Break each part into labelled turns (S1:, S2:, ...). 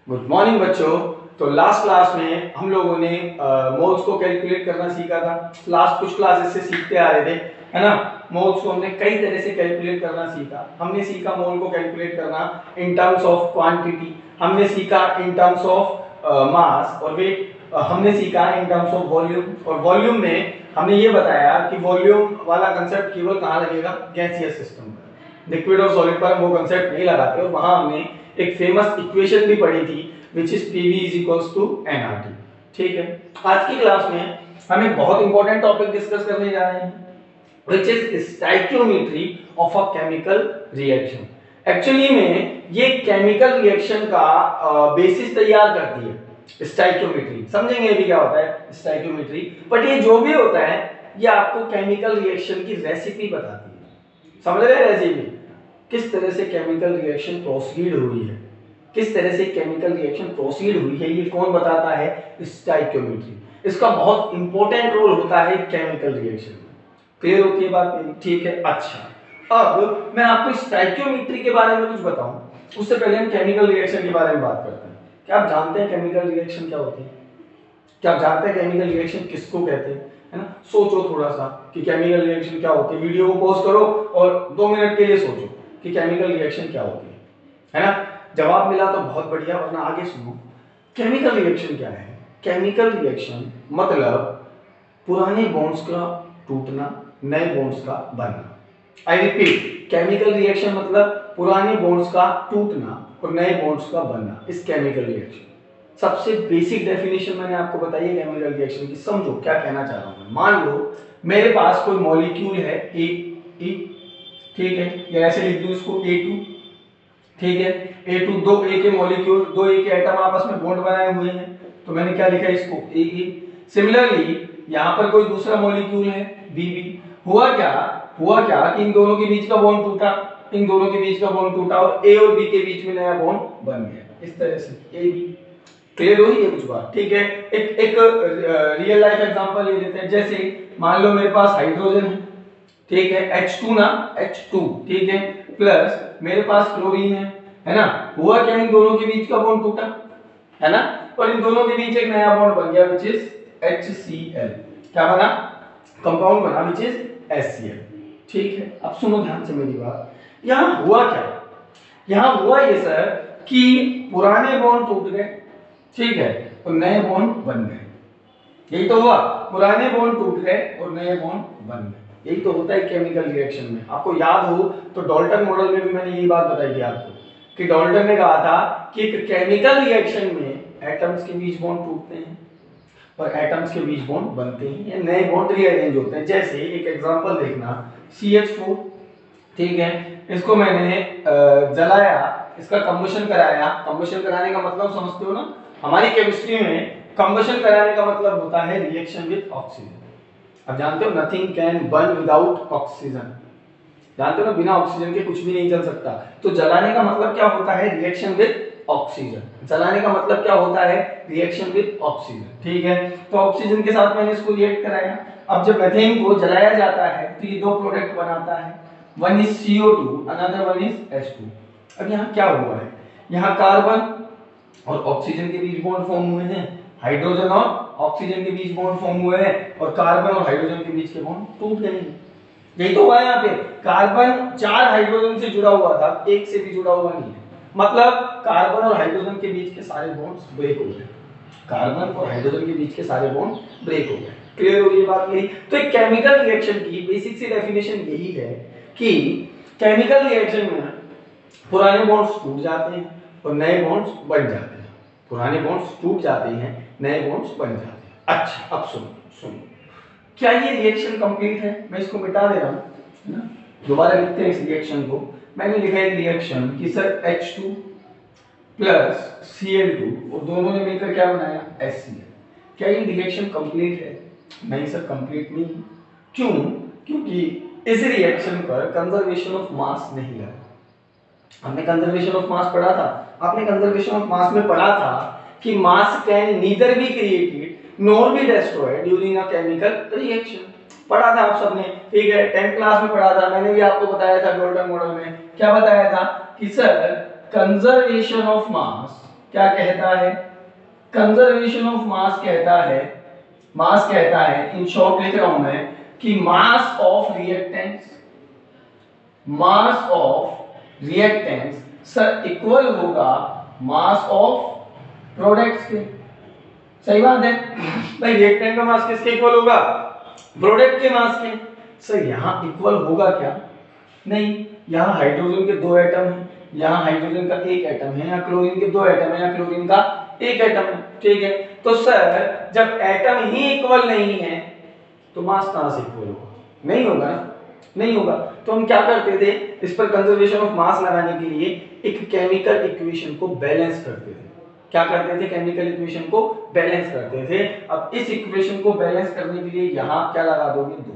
S1: Good morning बच्चों। तो last class में हम लोगों ने मोल्स को कैलकुलेट करना सीखा था। लास्ट कुछ क्लासेस से सीखते आ रहे थे, है ना। मोल्स को हमने कई तरह से कैलकुलेट करना सीखा। हमने सीखा मोल को कैलकुलेट करना इन टर्म्स ऑफ क्वांटिटी, हमने सीखा इन टर्म्स ऑफ मास और वेट, हमने सीखा इन टर्म्स ऑफ वॉल्यूम। और वॉल्यूम में हमने ये बताया कि वॉल्यूम वाला कंसेप्ट केवल कहाँ लगेगा, गैसियस सिस्टम पर। लिक्विड और सॉलिड पर हम वो कंसेप्ट नहीं लगाते। और वहां हमने एक फेमस इक्वेशन भी पढ़ी थी which is PV is equals to nRT। ठीक है, आज की क्लास में हम एक बहुत इंपॉर्टेंट टॉपिक डिस्कस करने जा रहे हैं which is stoichiometry of a chemical reaction। Actually में ये केमिकल रिएक्शन का बेसिस तैयार करती है स्टोइकियोमेट्री। समझेंगे अभी क्या होता है स्टोइकियोमेट्री। बट ये जो भी होता है ये आपको केमिकल रिएक्शन की रेसिपी बताती है। समझ रहे हैं रेसिपी, किस तरह से केमिकल रिएक्शन प्रोसीड हुई है, किस तरह से केमिकल रिएक्शन प्रोसीड हुई है, ये कौन बताता है, स्टोइकियोमेट्री। इसका बहुत इंपॉर्टेंट रोल होता है केमिकल रिएक्शन में। क्लियर होती है बात मेरी? ठीक है। अच्छा, अब मैं आपको स्टोइकियोमेट्री के बारे में कुछ बताऊं, उससे पहले हम केमिकल रिएक्शन के बारे में बात करते हैं। क्या आप जानते हैं केमिकल रिएक्शन क्या होती है? क्या आप जानते हैं केमिकल रिएक्शन किसको कहते हैं, है ना? सोचो थोड़ा सा कि केमिकल रिएक्शन क्या होती है। वीडियो को पॉज करो और 2 मिनट के लिए सोचो कि केमिकल रिएक्शन क्या होती है ना। जवाब मिला तो बहुत बढ़िया, वरना आगे सुनो। केमिकल रिएक्शन क्या है? केमिकल रिएक्शन मतलब पुराने बॉन्ड्स का टूटना, नए बॉन्ड्स का बनना। आई रिपीट, केमिकल रिएक्शन मतलब पुराने बॉन्ड्स का टूटना और नए बॉन्ड्स का बनना, इस केमिकल रिएक्शन। सबसे बेसिक डेफिनेशन मैंने आपको बताई है केमिकल रिएक्शन की। समझो क्या कहना चाह रहा हूं। मान लो मेरे पास कोई मॉलिक्यूल है ए, ठीक है, या ऐसे लिख दूं इसको A2, ठीक है। A2 दो A के मॉलिक्यूल, दो A के एटम आपस में बॉन्ड बनाए हुए हैं, तो मैंने क्या लिखा इसको AA। सिमिलरली यहां पर कोई दूसरा मॉलिक्यूल है BB। हुआ क्या कि इन दोनों के बीच का बॉन्ड टूटा, इन दोनों के बीच का बॉन्ड टूटा और A और B के बीच में नया बॉन्ड बन गया। इस तरह से AB। क्लियर हो रही है कुछ बात? ठीक है। एक रियल लाइफ एग्जांपल ले लेते हैं। जैसे मान लो मेरे पास हाइड्रोजन है, ठीक है, H2 ना, H2, ठीक है, प्लस मेरे पास क्लोरीन है ना। हुआ क्या, इन दोनों के बीच का बॉन्ड टूटा, है ना, और इन दोनों के बीच एक नया बॉन्ड बन गया विच इज HCl। क्या बना? कंपाउंड बना विच इज HCl। ठीक है, अब सुनो ध्यान से मेरी बात। यहां हुआ क्या? यहां हुआ ये सर कि पुराने बॉन्ड टूट गए, ठीक है, और नए बॉन्ड बन गए। यही तो हुआ, पुराने बॉन्ड टूट गए और नए बॉन्ड बन गए। यही तो होता है केमिकल रिएक्शन में। आपको याद हो तो डाल्टन मॉडल में भी मैंने यही बात बताई थी आपको कि डाल्टन ने कहा था कि एक केमिकल रिएक्शन में एटम्स के बीच बॉन्ड टूटते हैं और एटम्स के बीच बॉन्ड बनते हैं या नए बॉन्ड रीअरेंज होते हैं। जैसे एक एग्जांपल देखना, CH4, ठीक है, इसको मैंने जलाया, इसका कंबशन कराया। कंबशन कराने का मतलब समझते हो ना, हमारी केमिस्ट्री में कंबशन कराने का मतलब होता है रिएक्शन विद ऑक्सीजन। अब जानते हो nothing can burn without oxygen, जानते हो ना, बिना ऑक्सीजन के कुछ भी नहीं चल सकता। तो जलाने का मतलब क्या होता है, रिएक्शन विद ऑक्सीजन। जलाने का मतलब क्या होता है, रिएक्शन विद ऑक्सीजन। ठीक है, तो ऑक्सीजन के साथ मैंने इसको रिएक्ट कराया। अब जब मीथेन को जलाया जाता है तो ये दो प्रोडक्ट बनाता है, one is CO2, another one is H2। अब यहाँ क्या हुआ है, यहाँ कार्बन और ऑक्सीजन के बीच बॉन्ड फॉर्म हुए हैं, हाइड्रोजन और ऑक्सीजन के बीच बॉन्ड फॉर्म हुए हैं, और कार्बन और हाइड्रोजन के बीच के बॉन्ड टूट गए हैं। यही तो हुआ है यहाँ पे। कार्बन 4 हाइड्रोजन से जुड़ा हुआ था, एक से भी जुड़ा हुआ नहीं है। मतलब कार्बन और हाइड्रोजन के बीच के सारे बॉन्ड्स ब्रेक हो गए। कार्बन और हाइड्रोजन के बीच के सारे बॉन्ड ब्रेक हो गए। क्लियर हो गई बात मेरी? तो एक केमिकल रिएक्शन की बेसिक सी डेफिनेशन यही है कि केमिकल रिएक्शन में पुराने बॉन्ड्स टूट जाते हैं और नए बॉन्ड्स बन जाते हैं। पुराने बॉन्ड्स टूट जाते हैं, नए बॉन्ड्स बन जाते हैं। अच्छा, अब सुनो, क्या ये रिएक्शन कंप्लीट है? मैं इसको मिटा दे रहा हूं, है ना, दोबारा लिखते हैं इस रिएक्शन को। मैंने लिखा है रिएक्शन कि सर H2 प्लस Cl2 और दोनों ने मिलकर क्या बनाया, HCl। क्या ये रिएक्शन कंप्लीट है? नहीं सर, कंप्लीट नहीं। क्यों? क्योंकि इस रिएक्शन पर कंजर्वेशन ऑफ मास नहीं लगा। हमने कंजर्वेशन ऑफ मास पढ़ा था, आपने कंजर्वेशन ऑफ मास में पढ़ा था कि मास can neither be created nor be destroyed during a chemical reaction. पढ़ा था आप सबने, ठीक है, 10th क्लास में पढ़ा था। मैंने भी आपको बताया था डाल्टन मॉडल में। क्या बताया था कि सर कंजर्वेशन ऑफ मास क्या कहता है, कंजर्वेशन ऑफ मास कहता है, मास कहता है, इन शॉर्ट लिख रहा हूं मैं कि mass of reactants, mass of reactants sir equal होगा मास ऑफ प्रोडक्ट्स के। सही बात है भाई, रिएक्टेंट का मास किसके इक्वल होगा, प्रोडक्ट के मास के। सर यहां इक्वल होगा क्या, नहीं, यहां हाइड्रोजन के दो एटम हैं, यहां हाइड्रोजन का एक एटम है, यहां क्लोरीन के दो एटम है, यहां क्लोरीन का एक एटम है, ठीक है। तो सर जब एटम ही इक्वल नहीं है तो मास कहां से इक्वल होगा, नहीं होगा ना, नहीं होगा। तो हम क्या करते थे, इस पर कंजर्वेशन ऑफ मास लगाने के लिए एक केमिकल इक्वेशन को बैलेंस करते थे। क्या करते थे, केमिकल इक्वेशन को बैलेंस करते थे। अब इस इक्वेशन को बैलेंस करने के लिए यहां क्या लगा दोगे, दो।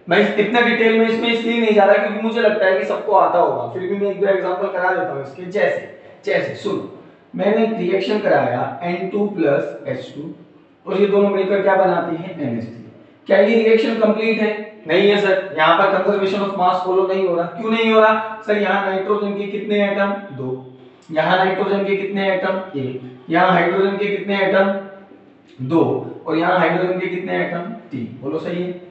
S1: मैं इतना डिटेल में इसमें इसलिए नहीं जा रहा क्योंकि मुझे लगता है कि सबको आता होगा, फिर भी मैं एक दो एग्जांपल करा देता हूं इसके। जैसे जैसे सुनो, मैंने एक रिएक्शन कराया N2 + H2 और ये दोनों मिलकर क्या बनाती है, NH3। क्या ये रिएक्शन कंप्लीट है, नहीं है सर। यहाँ पर कंजर्वेशन ऑफ मास फॉलो नहीं हो रहा, क्यों नहीं हो रहा सर, यहाँ नाइट्रोजन के कितने एटम, दो, यहाँ नाइट्रोजन के कितने एटम, एक, यहाँ हाइड्रोजन के कितने एटम, दो, और यहाँ हाइड्रोजन के कितने एटम, तीन। बोलो सही है,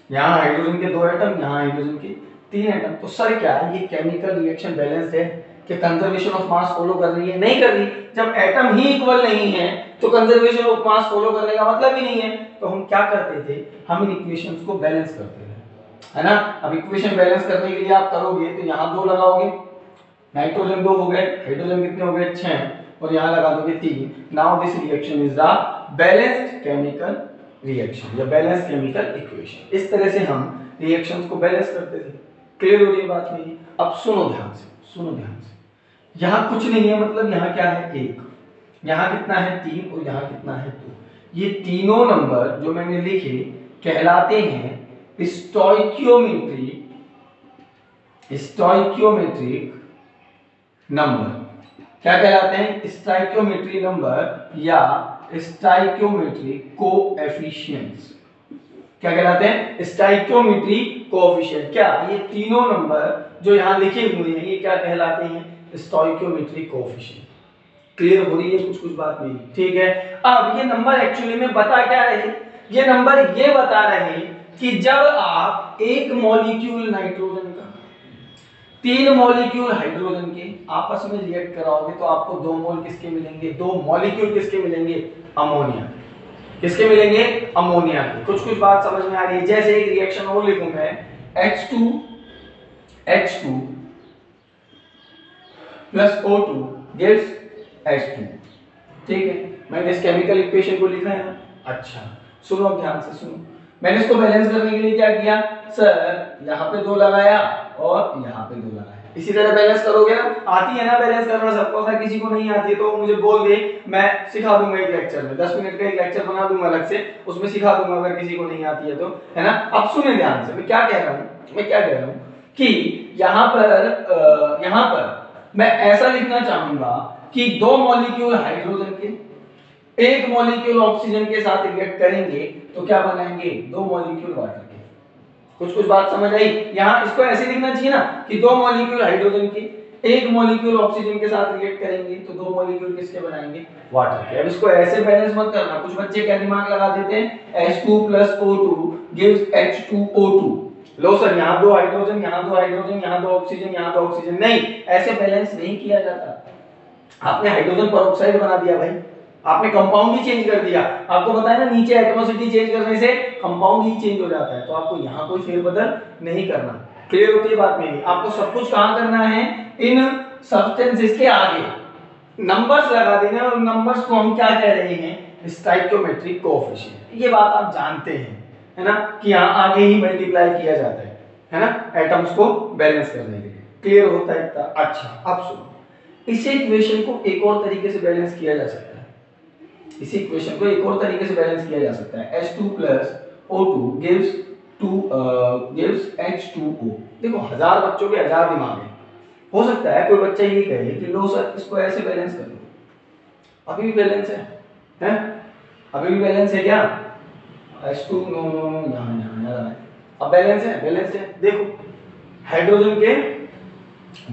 S1: यहाँ हाइड्रोजन के दो एटम, यहाँ हाइड्रोजन के तीन एटम। तो सर क्या ये केमिकल रिएक्शन बैलेंस्ड है, कि कंजर्वेशन ऑफ मास फॉलो कर रही है, नहीं कर रही। जब एटम ही इक्वल नहीं है तो कंजर्वेशन ऑफ मास फॉलो करने का मतलब ही नहीं है। तो हम क्या करते थे, हम इन इक्वेशंस को बैलेंस करते थे, है ना। अब इक्वेशन बैलेंस करने के लिए आप करोगे तो यहाँ दो लगाओगे, नाइट्रोजन दो हो गए, हाइड्रोजन कितने हो गए, 6, और यहाँ लगा दोगे 3। Now this reaction is the balanced chemical reaction या बैलेंस केमिकल इक्वेशन। इस तरह से हम रिएक्शंस को बैलेंस करते थे। क्लियर हो रही है बात मेरी। अब सुनो ध्यान से, सुनो ध्यान से, यहाँ कुछ नहीं है, मतलब यहाँ क्या है, एक, यहाँ कितना है, 3, और यहाँ कितना है, 2। ये तीनों नंबर जो मैंने लिखे कहलाते हैं स्टोइकियोमेट्रिक, स्टोइकियोमेट्रिक नंबर। क्या कहलाते हैं, स्टोइकियोमेट्रिक नंबर या स्टोइकियोमेट्रिक कोएफिशिएंट्स। क्या कहलाते हैं, स्टोइकियोमेट्रिक कोएफिशिएंट। क्या ये तीनों नंबर जो यहाँ लिखे हुए हैं ये क्या कहलाते हैं, स्टोइकियोमेट्रिक कोएफिशिएंट। क्लियर हो रही है कुछ कुछ बात नहीं, ठीक है। अब ये नंबर एक्चुअली में बता क्या रहे, ये नंबर ये बता रहे कि जब आप एक मॉलिक्यूल नाइट्रोजन का 3 मॉलिक्यूल हाइड्रोजन के आपस में रिएक्ट कराओगे तो आपको 2 मोल किसके मिलेंगे, 2 मॉलिक्यूल किसके मिलेंगे, अमोनिया। किसके मिलेंगे, अमोनिया के। कुछ कुछ बात समझ में आ रही है। जैसे एक रिएक्शन और लिखूं मैं, H2 + O2 gives H2, ठीक है। मैंने इस केमिकल इक्वेशन को लिखा है ना। अच्छा सुनो, अब ध्यान से सुनो, मैंने इसको बैलेंस करने के लिए क्या किया सर, यहाँ पे 2 लगाया और यहाँ पे 2 लगाया। इसी तरह बैलेंस करोगे ना, आती है ना बैलेंस करना सबको, अगर किसी को नहीं आती है तो मुझे बोल दे, मैं सिखा दूंगा एक लेक्चर में, 10 मिनट का एक लेक्चर बना दूंगा अलग से, उसमें सिखा दूंगा अगर किसी को नहीं आती है तो, है ना। अब सुने ध्यान से, मैं क्या कह रहा हूँ, मैं क्या कह रहा हूँ कि यहाँ पर मैं ऐसा लिखना चाहूंगा कि 2 मॉलिक्यूल हाइड्रोजन के 1 मॉलिक्यूल ऑक्सीजन के साथ रिएक्ट करेंगे तो क्या बनाएंगे, 2 मॉलिक्यूल वाटर के। कुछ कुछ बात समझ आई। यहाँ इसको ऐसे लिखना चाहिए ना कि 2 मॉलिक्यूल हाइड्रोजन के 1 मॉलिक्यूल ऑक्सीजन के साथ रिएक्ट करेंगे तो 2 मॉलिक्यूल किसके बनाएंगे, वाटर के। अब इसको ऐसे बैलेंस मत करना, कुछ बच्चे क्या दिमाग लगा देते हैं, H2 + O2 gives H2O2। लो सर, यहाँ 2 हाइड्रोजन, यहाँ 2 हाइड्रोजन, यहाँ 2 ऑक्सीजन, यहाँ 2 ऑक्सीजन, नहीं, ऐसे बैलेंस नहीं किया जाता। आपने हाइड्रोजन पेरोक्साइड बना दिया भाई, आपने कंपाउंड ही चेंज कर दिया। आपको पता है ना, नीचे एटमॉसिटी चेंज करने से कंपाउंड ही चेंज हो जाता है, तो आपको यहाँ कोई फेरबदल नहीं करना। क्लियर होती है बात मेरी। आपको सब कुछ कहाँ करना है, इन सब्सटेंसेस के आगे नंबर्स लगा देने, और नंबर्स को हम क्या कह रहे हैं, स्टोइकियोमेट्रिक कोएफिशिएंट। ये बात आप जानते हैं, है ना, कि यहाँ आगे ही मल्टीप्लाई किया जाता है ना, एटम्स को बैलेंस करने के लिए। क्लियर होता है इतना। अच्छा अब सुनो, इसी इक्वेशन को एक और तरीके से बैलेंस किया जा सकता है, इसी इक्वेशन को एक और तरीके से बैलेंस किया जा सकता है। H2 + O2 gives H2O। देखो, 1000 बच्चों के 1000 दिमाग है। हो सकता है कोई बच्चा ये कहे कि लो सर, इसको ऐसे बैलेंस कर लो, अभी भी बैलेंस है? अभी भी बैलेंस है क्या, H2 नो नो नो, यहाँ अब बैलेंस है, बैलेंस है। देखो, हाइड्रोजन के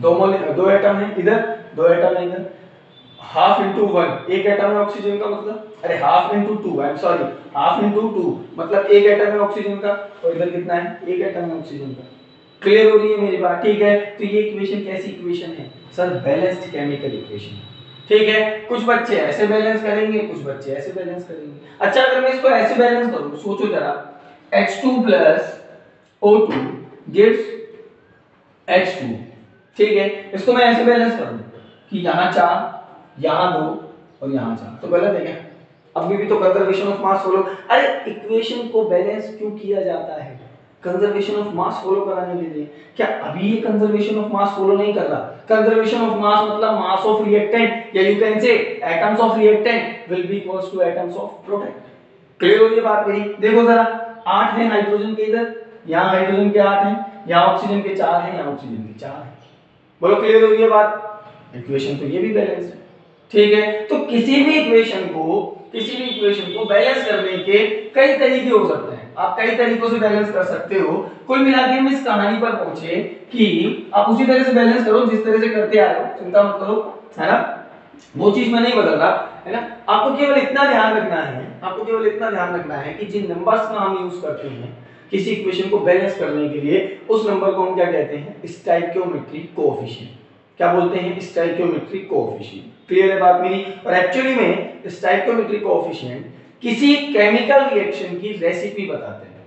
S1: 2 एटम है इधर, 2 एटम है इधर, हाफ इंटू वन, एक एटम है ऑक्सीजन का, मतलब अरे half into two, I am sorry, half into two मतलब एक एटम है ऑक्सीजन का, और इधर कितना है, एक एटम है ऑक्सीजन का। क्लियर हो रही है मेरी बात? ठीक है, तो ये इक्वेशन कैसी इक्वेशन है सर? Balanced chemical equation. ठीक है, कुछ बच्चे ऐसे बैलेंस करेंगे, कुछ बच्चे ऐसे बैलेंस करेंगे। अच्छा, अगर मैं इसको ऐसे बैलेंस करूं, सोचो जरा, H2 plus O2 gives H2। ठीक है, इसको मैं ऐसे बैलेंस करूं कि यहाँ 4, यहाँ 2 और यहाँ 4, तो गलत है क्या? अभी भी तो कंजर्वेशन ऑफ मास फॉलो, अरे इक्वेशन को बैलेंस क्यों किया जाता है? कंजर्वेशन ऑफ मास फॉलो कराने के लिए। क्या अभी ये कंजर्वेशन ऑफ मास फॉलो नहीं कर रहा? कंजर्वेशन ऑफ मास मतलब मास ऑफ रिएक्टेंट, या you can say atoms of reactant will be equals two atoms of product. Clear हो रही है बात मेरी? देखो जरा, 8 है हाइड्रोजन के इधर, यहाँ हाइड्रोजन के 8 हैं, यहाँ ऑक्सीजन के 4 हैं, यहाँ ऑक्सीजन के 4 हैं। बोलो क्लियर हो रही है बात? इक्वेशन तो ये भी बैलेंस है। ठीक है, तो किसी भी इक्वेशन को बैलेंस करने के कई तरीके हो सकते हैं, आप कई तरीकों से बैलेंस कर सकते हो। कुल मिला के हम इस कहानी पर पहुंचे कि आप उसी तरह से बैलेंस करो जिस तरह से करते आ रहे हो, चिंता मत करो, है ना? वो चीज मैं नहीं बदल रहा, है ना? आपको केवल इतना ध्यान रखना है कि जिन नंबर्स का हम यूज करते हैं किसी इक्वेशन को बैलेंस करने के लिए, उस नंबर को हम क्या कहते हैं? Stoichiometric coefficient. क्या बोलते हैं? Stoichiometric coefficient. क्लियर है बात मेरी? और एक्चुअली में स्टोइकियोमेट्रिक कोएफिशिएंट किसी केमिकल रिएक्शन की रेसिपी बताते हैं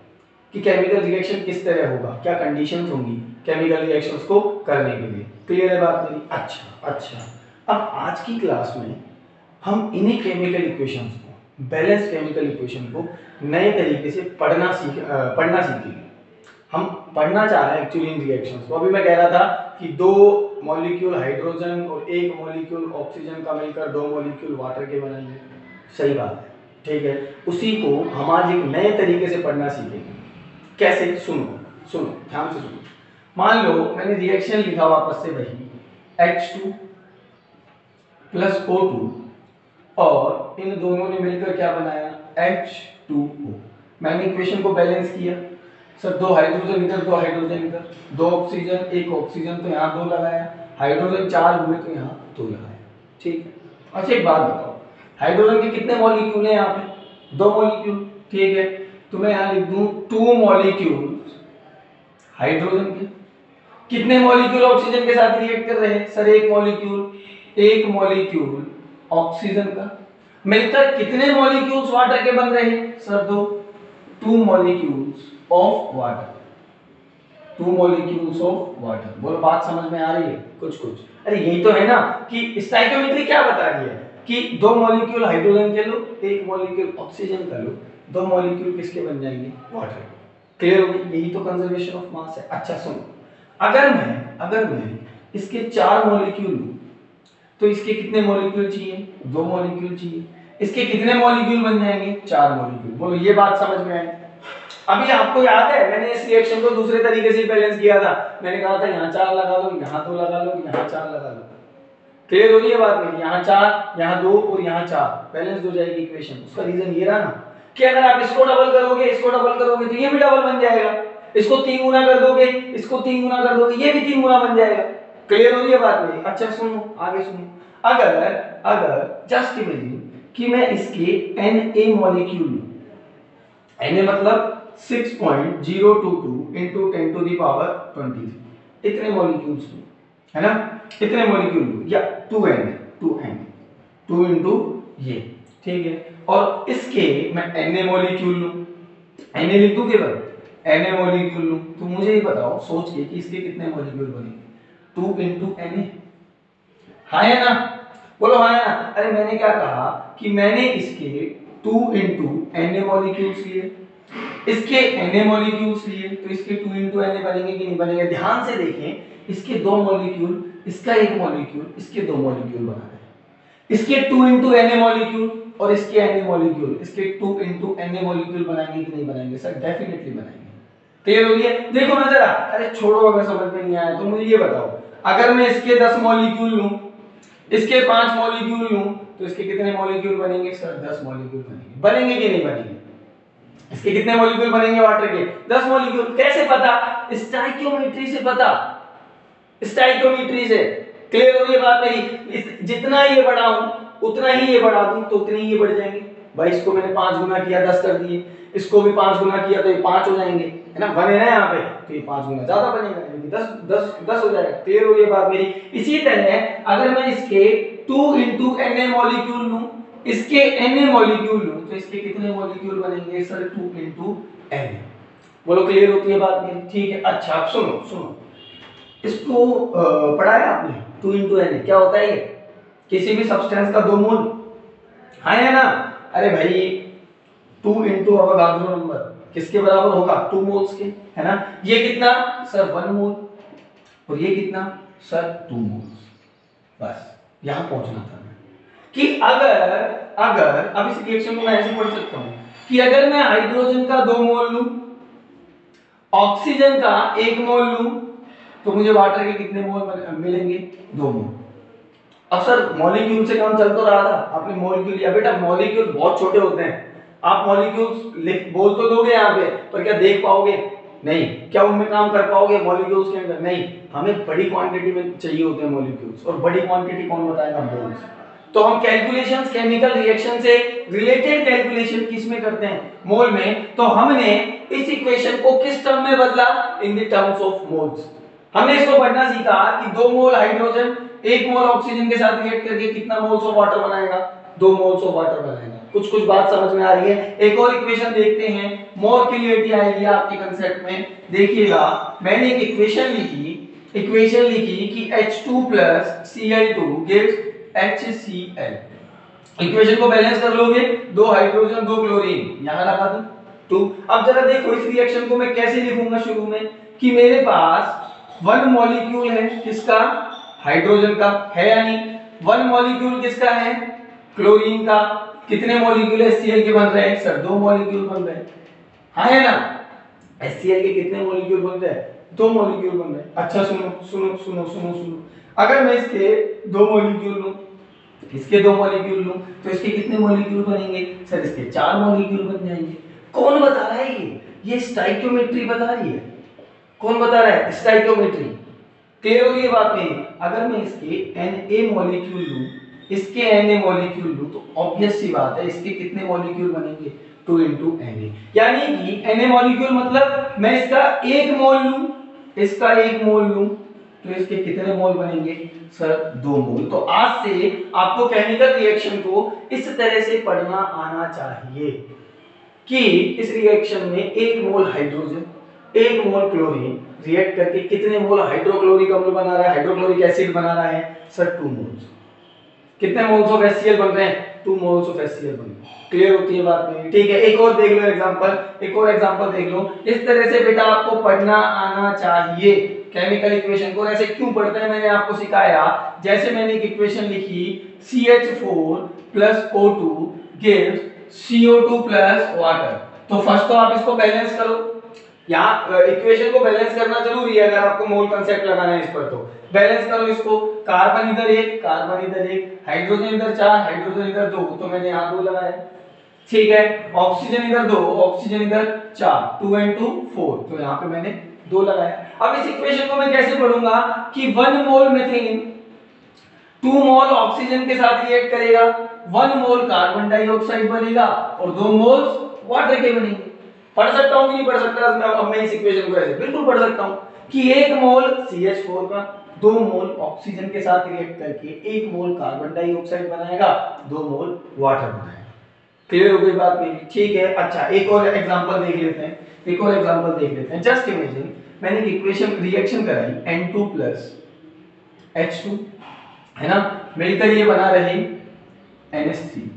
S1: कि केमिकल रिएक्शन किस तरह होगा, क्या कंडीशंस होंगी केमिकल रिएक्शंस को करने के लिए। क्लियर है बात मेरी? अच्छा, अब आज की क्लास में हम इन्हीं केमिकल इक्वेशंस को, बैलेंस केमिकल इक्वेशन को नए तरीके से पढ़ना सीखेंगे। हम पढ़ना चाह रहे हैं एक्चुअली इन रिएक्शंस को। अभी मैं कह रहा था कि 2 मॉलिक्यूल हाइड्रोजन और 1 मॉलिक्यूल ऑक्सीजन का मिलकर 2 मॉलिक्यूल वाटर के बनाएंगे। सही बात है, ठीक है। उसी को हम आज एक नए तरीके से पढ़ना सीखेंगे। कैसे? सुनो ध्यान से सुनो। मान लो मैंने रिएक्शन लिखा वापस से वही, H2 प्लस O2, और इन दोनों ने मिलकर क्या बनाया? H2O। मैंने इक्वेशन को बैलेंस किया सर, 2 हाइड्रोजन इधर, 2 हाइड्रोजन इधर, 2 ऑक्सीजन, 1 ऑक्सीजन, तो यहाँ 2 लगाया, हाइड्रोजन 4 हुए तो यहाँ 2 लगाया। ठीक है, अच्छा एक बात बताओ, हाइड्रोजन के कितने मॉलिक्यूल हैं यहाँ पे? 2 मॉलिक्यूल। ठीक है, तो मैं यहाँ लिख दूं 2 मॉलिक्यूल हाइड्रोजन के। कितने मॉलिक्यूल ऑक्सीजन के साथ रिएक्ट कर रहे हैं सर? 1 मॉलिक्यूल ऑक्सीजन का। मिलकर कितने मॉलिक्यूल्स वाटर के बन रहे हैं sir? 2 molecules of water. 2 molecules of water. बोलो बात समझ में आ रही है? कुछ अरे यही तो है ना कि स्टोइकियोमेट्री क्या बता रही है कि 2 मॉलिक्यूल हाइड्रोजन के लो, 1 मॉलिक्यूल ऑक्सीजन का लो, 2 मॉलिक्यूल किसके बन जाएंगे? वाटर के। क्लियर हो गई? यही तो कंजर्वेशन ऑफ मास है। अच्छा सुनो, अगर मैं इसके 4 मॉलिक्यूल लूं तो इसके कितने मॉलिक्यूल चाहिए? 2 मॉलिक्यूल चाहिए। इसके कितने मॉलिक्यूल बन जाएंगे? 4 मॉलिक्यूल। बोलो ये बात समझ में आई? अभी आपको याद है मैंने इस रिएक्शन को दूसरे तरीके से बैलेंस किया था। मैंने कहा था यहाँ 4 लगा लो, यहाँ 2 लगा लो, यहाँ 4 लगा लो। क्लियर हो रही है बात मेरी? यहाँ 4, यहाँ 2 और यहाँ 4 बैलेंस हो जाएगी इक्वेशन। उसका रीजन ये रहा ना कि अगर आप इसको डबल करोगे तो ये भी डबल बन जाएगा। इसको 3 गुना कर दोगे, इसको 3 गुना कर दोगे, ये भी 3 गुना बन जाएगा। क्लियर हो रही है बात मेरी? अच्छा सुनो, आगे सुनो। अगर जस्ट इमेजिन कि मैं इसके Na मॉलिक्यूल लूं, Na मतलब 6.022 into 10 to the power 23, इतने मॉलिक्यूल्स लूं, है ना? इतने मॉलिक्यूल लूं, या 2 into ये, ठीक है। और इसके मैं Na मॉलिक्यूल लूं, Na लिख दूं केवल, Na मॉलिक्यूल लूं, तो मुझे ये बताओ सोच के कि इसके कितने मॉलिक्यूल बनेंगे? 2 into Na। हाँ है ना? बोलो हाँ है ना? अरे मैंने क्या कहा कि मैंने इसके 2 into Na मॉलिक्यूल्स लिए, इसके Na मॉलिक्यूल्स लिए, तो इसके 2 into Na बनेंगे कि नहीं बनेंगे? ध्यान से देखें, इसके 2 मॉलिक्यूल, इसका 1 मॉलिक्यूल, इसके 2 मॉलिक्यूल बना रहे हैं। इसके 2 into Na मॉलिक्यूल और इसके Na मॉलिक्यूल, इसके 2 into Na मॉलिक्यूल बनाएंगे कि नहीं बनाएंगे? सर डेफिनेटली बनाएंगे। क्लियर हो गया? देखो ना जरा, अरे छोड़ो अगर समझ में नहीं आया तो मुझे ये बताओ, अगर मैं इसके 10 मॉलिक्यूल लूं, इसके 5 मॉलिक्यूल लूं, तो इसके कितने मॉलिक्यूल बनेंगे? सर 10 मॉलिक्यूल बनेंगे। बनेंगे कि नहीं बनेंगे? इसके कितने मॉलिक्यूल बनेंगे वाटर के? 10 मॉलिक्यूल। कैसे पता? स्टोइकियोमेट्री से पता, स्टोइकियोमेट्री से। क्लियर हो रही है बात मेरी? जितना ये बढ़ाऊं उतना ही ये बढ़ा दूं तो उतने ही ये बढ़ जाएंगे। भाई इसको मैंने 5 गुना किया 10 कर दिए, इसको भी 5 गुना किया तो ये 5 हो जाएंगे, है ना, 1 है ना यहाँ पे, तो ये 5 गुना ज्यादा बनेगा, यानी 10 हो जाएगा। क्लियर हो रही है बात मेरी? इसी तरह अगर मैं इसके 2 into Na मॉलिक्यूल लूं, इसके Na मॉलिक्यूल लूं, तो इसके कितने मॉलिक्यूल बनेंगे सर? 2 into Na। बोलो क्लियर होती है बात मेरी? ठीक है। अच्छा अब सुनो इसको पढ़ाया आपने? 2 into Na क्या होता है ये? किसी भी सब्सटेंस का 2 मोल, हाँ है ना? अरे भाई 2 into अवोगाद्रो नंबर किसके बराबर होगा? 2 मोल्स के, है ना? ये कितना सर? 1 मोल, और ये कितना सर? 2 मोल्स। बस यहां पहुंचना था मैं कि अगर अब इस रिएक्शन को मैं ऐसे पढ़ सकता हूं कि अगर मैं हाइड्रोजन का 2 मोल लूं, ऑक्सीजन का 1 मोल लूं, तो मुझे वाटर के कितने मोल मिलेंगे? 2 मोल। अब सर मॉलिक्यूल से काम चल तो रहा था, आपने मॉलिक्यूल लिया। बेटा मॉलिक्यूल बहुत छोटे होते हैं, आप मॉलिक्यूल्स बोल तो दोगे यहाँ पे, पर क्या देख पाओगे? नहीं। क्या उनमें काम कर पाओगे मॉलिक्यूल्स के अंदर? नहीं। हमें बड़ी क्वांटिटी में चाहिए होते हैं मॉलिक्यूल्स, और बड़ी क्वांटिटी कौन बताएगा? मोल्स। तो हम कैलकुलेशंस केमिकल रिएक्शन से रिलेटेड कैलकुलेशन किस में करते हैं? मोल में। तो हमने इस इक्वेशन को किस टर्म में बदला? In the terms of moles. हमने इसको पढ़ना सीखा कि 2 मोल हाइड्रोजन 1 मोल ऑक्सीजन के साथ रिएक्ट करके कितना मोल्स ऑफ वाटर बनाएगा? 2 मोल्स ऑफ वाटर बनाएगा। कुछ बात समझ में आ रही है? एक और इक्वेशन देखते हैं, मोर क्लियरिटी आएगी आपके कांसेप्ट में। देखिएगा मैंने एक इक्वेशन लिखी कि H2 Cl2 gives HCl। Equation को बैलेंस कर लोगे, 2 हाइड्रोजन 2 क्लोरीन, यहां लगा दूं 2। अब जरा देखो इस रिएक्शन को मैं कैसे लिखूंगा शुरू में कि मेरे पास 1 मॉलिक्यूल है किसका? हाइड्रोजन का, है या नहीं? 1 मॉलिक्यूल किसका है? क्लोरीन का। कितने मॉलिक्यूल HCl के बन रहे हैं सर? 2 मॉलिक्यूल बन रहे हैं, हाँ है ना? HCl के कितने मॉलिक्यूल बन रहे हैं? 2 मॉलिक्यूल बन रहे हैं। अच्छा सुनो, अगर मैं इसके 2 मॉलिक्यूल लूं, इसके 2 मॉलिक्यूल लूं, तो इसके कितने मॉलिक्यूल बनेंगे सर? इसके 4 मॉलिक्यूल बन जाएंगे। कौन बता रहा है ये स्टाइकियोमेट्री बता रही है। कौन बता रहा है? स्टाइकियोमेट्री। क्लियर हो गई बात मेरी? अगर मैं इसके Na मॉलिक्यूल लूं, इसके Na मॉलिक्यूल लूं, तो ऑब्वियस सी बात है इसके कितने मॉलिक्यूल बनेंगे? 2 into Na। यानी कि Na मॉलिक्यूल मतलब मैं इसका 1 मोल लूं, इसका 1 मोल लूं, तो इसके कितने मोल बनेंगे सर? 2 मोल। तो आज से आपको केमिकल रिएक्शन को इस तरह से पढ़ना आना चाहिए कि इस रिएक्शन में 1 मोल हाइड्रोजन 1 मोल क्लोरीन रिएक्ट करके कितने मोल हाइड्रोक्लोरिक अम्ल बना रहा है? हाइड्रोक्लोरिक एसिड बना रहा है सर? 2 मोल्स। कितने मोल्स ऑफ HCl बन रहे हैं? 2 मोल्स ऑफ HCl बन रहे हैं। क्लियर होती है बात नहीं? ठीक है। एक और देख लो एग्जांपल देख लो। इस तरह से बेटा आपको पढ़ना आना चाहिए केमिकल इक्वेशन को। ऐसे क्यों पढ़ते हैं मैंने आपको सिखाया। जैसे मैंने एक इक्वेशन लिखी CH4 O2 gives CO2 water. तो फर्स्ट तो आप इसको बैलेंस करो, यहाँ इक्वेशन को बैलेंस करना जरूरी है अगर आपको मोल कांसेप्ट लगाना है इस पर। तो बैलेंस करो इसको, कार्बन इधर 1 हाइड्रोजन इधर 4 हाइड्रोजन इधर 2, तो मैंने यहाँ 2 लगाया, ठीक है। ऑक्सीजन इधर 2 ऑक्सीजन इधर 4 2 and 2 4, तो यहाँ पे मैंने 2 लगाया। अब इस इक्वेशन को मैं कैसे पढ़ूंगा कि 1 मोल मीथेन 2 मोल ऑक्सीजन के साथ रिएक्ट करेगा, 1 मोल कार्बन डाइऑक्साइड बनेगा और 2 मोल्स वाटर के बनेंगे। पढ़ सकता हूं कि नहीं पढ़ सकता? अब मैं इस इक्वेशन को ऐसे बिल्कुल पढ़ सकता हूं कि 1 मोल CH4 का 2 मोल ऑक्सीजन के साथ रिएक्ट करके 1 मोल कार्बन डाइऑक्साइड बनाएगा, 2 मोल वाटर बनाएगा। क्लियर हो गई बात मेरी? ठीक है। अच्छा एक और एग्जांपल देख लेते हैं, जस्ट इमेजिन मैंने एक इक्वेशन रिएक्शन कराई N2 H2, है ना, मिलकर ये बना रहे NH3,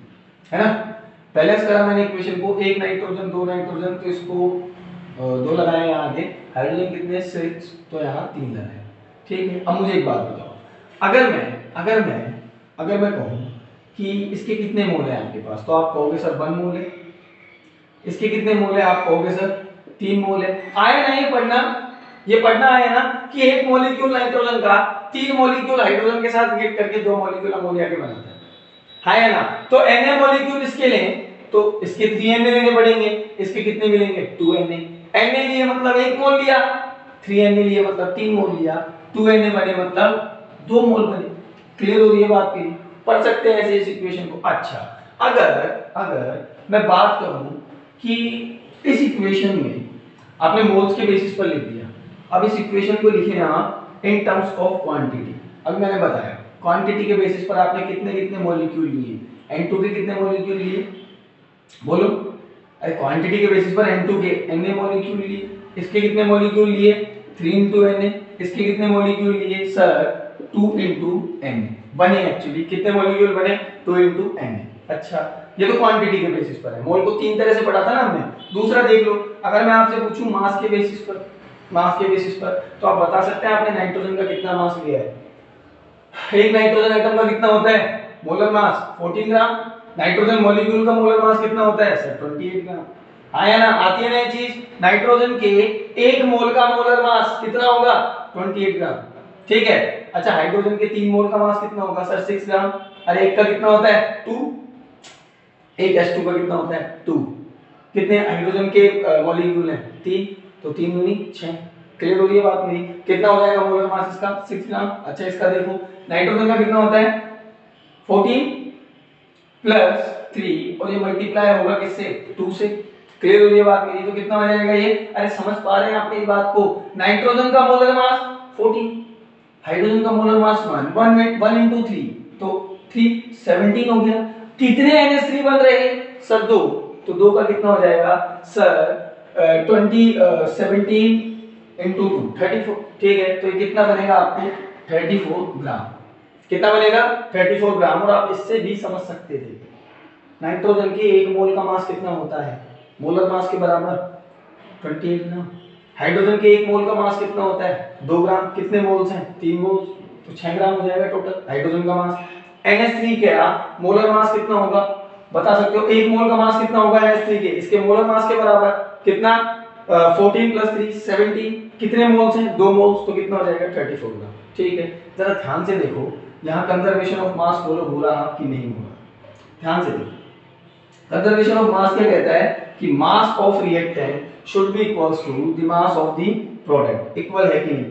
S1: है ना। बैलेंस करा मैंने इक्वेशन को, 1 नाइट्रोजन 2 नाइट्रोजन, तो इसको 2 लगाए यहाँ आगे, हाइड्रोजन कितने 6, तो यहाँ 3 लगाए, ठीक है। अब मुझे एक बात बताओ, अगर मैं कहूँ कि इसके कितने मोल है आपके पास, तो आप कहोगे सर 1 मोल है। इसके कितने मोल है? आप कहोगे सर 3 मोल है। आया ना ये पढ़ना आया ना कि 1 मॉलिक्यूल नाइट्रोजन का 3 मॉलिक्यूल हाइड्रोजन के साथ रिएक्ट करके 2 मॉलिक्यूल अमोनिया के बनाता है ना। तो Na मॉलिक्यूल इसके लें तो इसके 3 Na लेने पड़ेंगे, इसके कितने मिलेंगे? 2 Na। Na लिए मतलब 1 मोल लिया, 3 Na लिए मतलब 3 मोल लिया, 2 Na बने मतलब 2 मोल बने। क्लियर हो रही है बात की? पढ़ सकते हैं ऐसे इस इक्वेशन को। अच्छा, अगर अगर मैं बात करूं कि इस इक्वेशन में आपने मोल्स के बेसिस पर लिख दिया, अब इस इक्वेशन को लिखे आप इन टर्म्स ऑफ क्वांटिटी। अब मैंने बताया क्वांटिटी के बेसिस पर आपने कितने कितने मॉलिक्यूल लिए, N2 के कितने मॉलिक्यूल लिए, बोलो। अरे क्वांटिटी के बेसिस पर N2 के Na मॉलिक्यूल लिए, इसके कितने मॉलिक्यूल लिए 3 into Na, इसके कितने मॉलिक्यूल लिए सर 2 into Na बने। एक्चुअली कितने मॉलिक्यूल बने 2 into Na। अच्छा, ये तो क्वांटिटी के बेसिस पर है। मोल को तीन तरह से पढ़ा था ना हमने। दूसरा देख लो, अगर मैं आपसे पूछूं मास के बेसिस पर, मास के बेसिस पर तो आप बता सकते हैं आपने नाइट्रोजन का कितना मास लिया है? एक नाइट्रोजन एटम का कितना होता है मोलर मास 14 ग्राम। नाइट्रोजन मॉलिक्यूल का मोलर मास कितना होता है सर 28 ग्राम। आया ना, आती है ना ये चीज। नाइट्रोजन के एक मोल का मोलर मास कितना होगा 28 ग्राम, ठीक है। अच्छा, हाइड्रोजन के 3 मोल का मास कितना होगा सर 6 ग्राम। अरे एक का कितना होता है 2, एक H2 का कितना होता है 2। कितने हाइड्रोजन के मॉलिक्यूल हैं 3, तो 3 दूनी 6। क्लियर हो रही है बात मेरी? कितना हो जाएगा मोलर मास इसका 6 ग्राम। अच्छा, इसका देखो नाइट्रोजन का कितना होता है 14 प्लस 3 और ये मल्टीप्लाई होगा किससे 2 से। क्लियर हो रही है बात मेरी? तो कितना हो जाएगा ये? अरे समझ पा रहे हैं आप मेरी बात को? नाइट्रोजन का मोलर मास 14, हाइड्रोजन का मोलर मास 1 into 3 तो 3 17 हो गया। कितने NH3 बन रहे हैं सर 2, तो 2 का कितना हो जाएगा सर 17 into 2 34, ठीक है। तो ये कितना बनेगा आपको 34 ग्राम। कितना बनेगा 34 ग्राम। और आप इससे भी समझ सकते थे नाइट्रोजन के एक मोल का मास कितना होता है, मोलर मास के बराबर 28 ग्राम। हाइड्रोजन के एक मोल का मास कितना होता है 2 ग्राम। कितने मोल्स हैं 3 मोल्स, तो 6 ग्राम हो जाएगा टोटल हाइड्रोजन का मास। NH3 का मोलर मास कितना होगा बता सकते हो? एक मोल का मास कितना होगा NH3 के, इसके मोलर मास के बराबर कितना 14 प्लस 3 17। कितने मोल्स हैं 2 मोल्स, तो कितना हो जाएगा 34 ग्राम, ठीक है। जरा ध्यान से देखो यहाँ कंजर्वेशन ऑफ मास बोलो हो रहा कि नहीं हो रहा, ध्यान से देखो। कंजर्वेशन ऑफ मास क्या कहता है कि mass of reactant should be equals to the mass of the product. Equal है कि नहीं?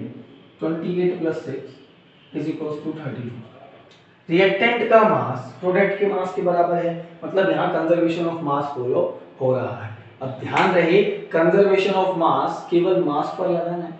S1: 28 प्लस 6 इज इक्वल्स टू 34। रिएक्टेंट का मास प्रोडक्ट के मास के बराबर है, मतलब यहाँ कंजर्वेशन ऑफ मास फॉलो हो रहा है। अब ध्यान रहे कंजर्वेशन ऑफ मास केवल मास पर लगाना है,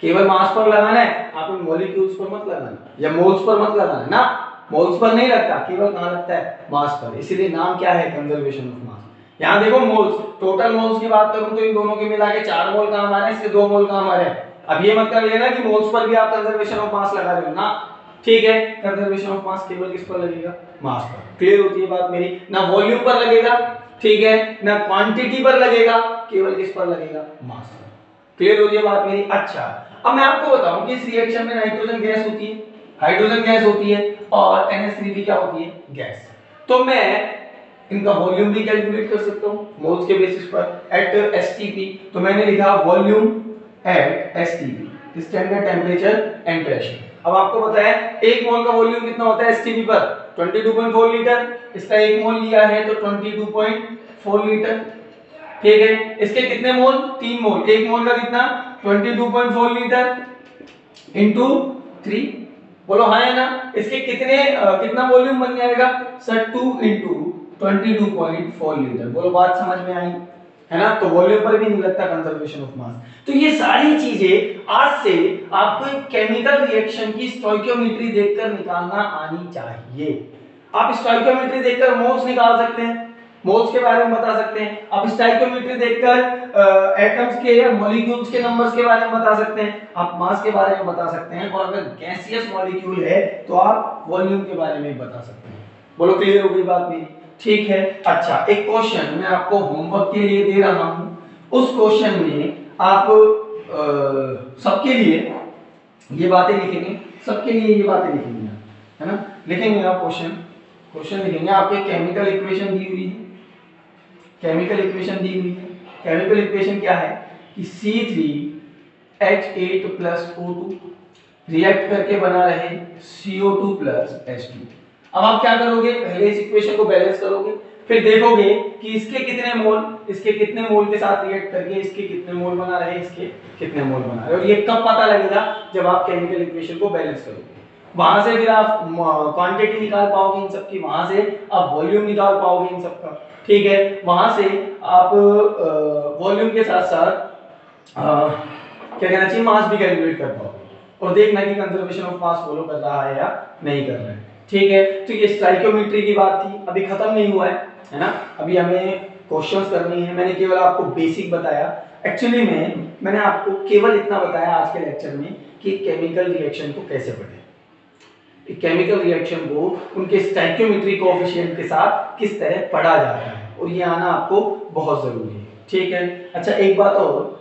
S1: केवल मास पर लगाना है, आप मॉलिक्यूल्स पर मत लगाना या मोल्स पर मत लगाना ना। मोल्स पर नहीं लगता, केवल कहां लगता है मास पर। इसीलिए नाम क्या है कंजर्वेशन ऑफ मास। यहाँ देखो मोल्स, टोटल मोल्स की बात करूं तो इन दोनों के मिला के 4 मोल का हमारे, इससे 2 मोल का हमारे। अब ये मत कर लेना कि मोल्स पर भी आप कंजर्वेशन ऑफ मास लगा रहे हो ना, ठीक है। कंजर्वेशन ऑफ मास केवल किस पर लगेगा मास पर। क्लियर होती है बात मेरी? ना वॉल्यूम पर लगेगा, ठीक है, ना क्वांटिटी पर लगेगा, केवल किस पर लगेगा मास पर। क्लियर हो रही है बात मेरी? अच्छा, अब मैं आपको बताऊं कि इस रिएक्शन में नाइट्रोजन गैस होती है, हाइड्रोजन गैस होती है और NH3 भी क्या होती है गैस। तो मैं इनका वॉल्यूम भी कैलकुलेट कर सकता हूं मोल्स के बेसिस पर एट STP। तो मैंने लिखा volume at STP standard temperature and pressure. अब आपको पता है एक मोल का वॉल्यूम कितना होता है STP पर 22.4 लीटर। इसका एक मोल लिया है तो 22.4 लीटर, ठीक है। इसके कितने मोल 3 मोल, एक मोल का कितना 22.4 लीटर इंटू 3, बोलो हाँ है ना। इसके कितने कितना वॉल्यूम बन जाएगा सर 2 इंटू 22.4 लीटर। बोलो बात समझ में आई है ना। तो वॉल्यूम पर भी नहीं लगता कंजर्वेशन ऑफ मास। तो ये सारी चीजें आज से आपको एक केमिकल रिएक्शन की स्टोइकियोमेट्री देखकर निकालना आनी चाहिए। आप स्टोइकियोमेट्री देखकर मोल्स निकाल सकते हैं, मोल्स के बारे में बता सकते हैं। आप स्टोइकियोमेट्री देखकर एटम्स के या मॉलिक्यूल्स के नंबर्स के बारे में बता सकते हैं, आप मास के बारे में बता सकते हैं, और अगर गैसियस मॉलिक्यूल है तो आप वॉल्यूम के बारे में बता सकते हैं। बोलो क्लियर हो गई बात मेरी? ठीक है। अच्छा, एक क्वेश्चन मैं आपको होमवर्क के लिए दे रहा हूं। उस क्वेश्चन में आप सबके लिए ये बातें लिखेंगे, सबके लिए ये बातें लिखेंगे, है ना। लिखेंगे आप क्वेश्चन लिखेंगे। आपको केमिकल इक्वेशन दी हुई है, केमिकल इक्वेशन दी हुई है। केमिकल इक्वेशन क्या है कि C3H8 प्लस O2 रिएक्ट करके बना रहे CO2 प्लस H2। अब आप क्या करोगे, पहले इस इक्वेशन को बैलेंस करोगे, फिर देखोगे कि इसके कितने मोल, इसके कितने मोल के साथ रिएक्ट करके इसके कितने मोल बना रहे, इसके कितने मोल बना रहे। और ये कब पता लगेगा, जब आप केमिकल इक्वेशन को बैलेंस करोगे। वहां से फिर आप क्वांटिटी निकाल पाओगे इन सबकी, वहां से आप वॉल्यूम निकाल पाओगे इन सबका, ठीक है। वहां से आप वॉल्यूम के साथ साथ क्या कहना चाहिए, मास भी कैलकुलेट कर पाओगे और देखना कि कंजर्वेशन ऑफ मास फॉलो कर रहा है या नहीं कर रहा है, ठीक है। तो ये स्टोइकियोमेट्री की बात थी, अभी खत्म नहीं हुआ है ना, अभी हमें क्वेश्चंस करनी है। मैंने केवल आपको बेसिक बताया, एक्चुअली में मैंने आपको केवल इतना बताया आज के लेक्चर में कि केमिकल रिएक्शन को कैसे पढ़ें, केमिकल रिएक्शन को उनके स्टोइकियोमेट्री कोएफिशिएंट के साथ किस तरह पढ़ा जाता है, और ये आना आपको बहुत जरूरी है, ठीक है। अच्छा एक बात और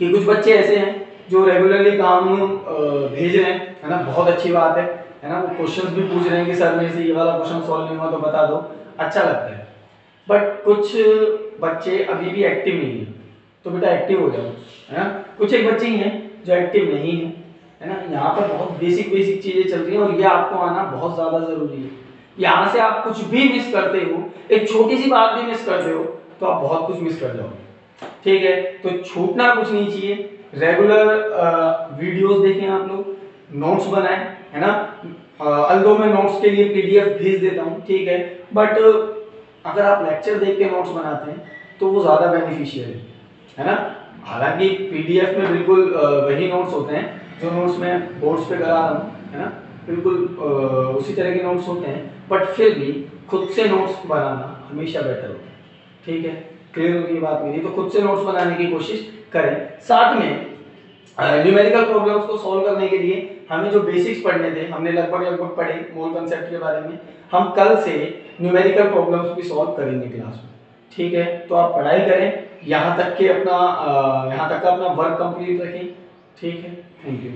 S1: कि कुछ बच्चे ऐसे हैं जो रेगुलरली काम भेज रहे हैं, है ना, बहुत अच्छी बात है ना, वो क्वेश्चंस भी पूछ रहे हैं कि सर मेरे से ये वाला क्वेश्चन सॉल्व नहीं हुआ तो बता दो, अच्छा लगता है। बट कुछ बच्चे अभी भी एक्टिव नहीं है, तो बेटा एक्टिव हो जाओ, है ना। कुछ एक बच्चे ही हैं जो एक्टिव नहीं है ना। यहाँ पर बहुत बेसिक बेसिक चीजें चल रही हैं और ये आपको आना बहुत ज्यादा जरूरी है। यहाँ से आप कुछ भी मिस करते हो, एक छोटी सी बात भी मिस करते हो, तो आप बहुत कुछ मिस कर जाओगे, ठीक है। तो छूटना कुछ नहीं चाहिए, रेगुलर वीडियोस देखें आप लोग, नोट्स बनाएं, है ना। अल्दो मैं नोट्स के लिए पीडीएफ भेज देता हूँ, ठीक है, बट अगर आप लेक्चर देख के नोट्स बनाते हैं तो वो ज़्यादा बेनिफिशियल है ना। हालांकि पीडीएफ में बिल्कुल वही नोट्स होते हैं जो नोट्स मैं बोर्ड्स पे करा रहा हूँ, है ना, बिल्कुल उसी तरह के नोट्स होते हैं, बट फिर भी खुद से नोट्स बनाना हमेशा बेटर होता है, ठीक है। क्लियर होगी बात मेरी, तो खुद से नोट्स बनाने की कोशिश करें। साथ में न्यूमेरिकल प्रॉब्लम्स को सॉल्व करने के लिए हमें जो बेसिक्स पढ़ने थे, हमने लगभग पढ़े मोल कंसेप्ट के बारे में, हम कल से न्यूमेरिकल प्रॉब्लम्स भी सॉल्व करेंगे क्लास में, ठीक है। तो आप पढ़ाई करें, यहाँ तक का अपना वर्क कंप्लीट रखें, ठीक है। Thank you.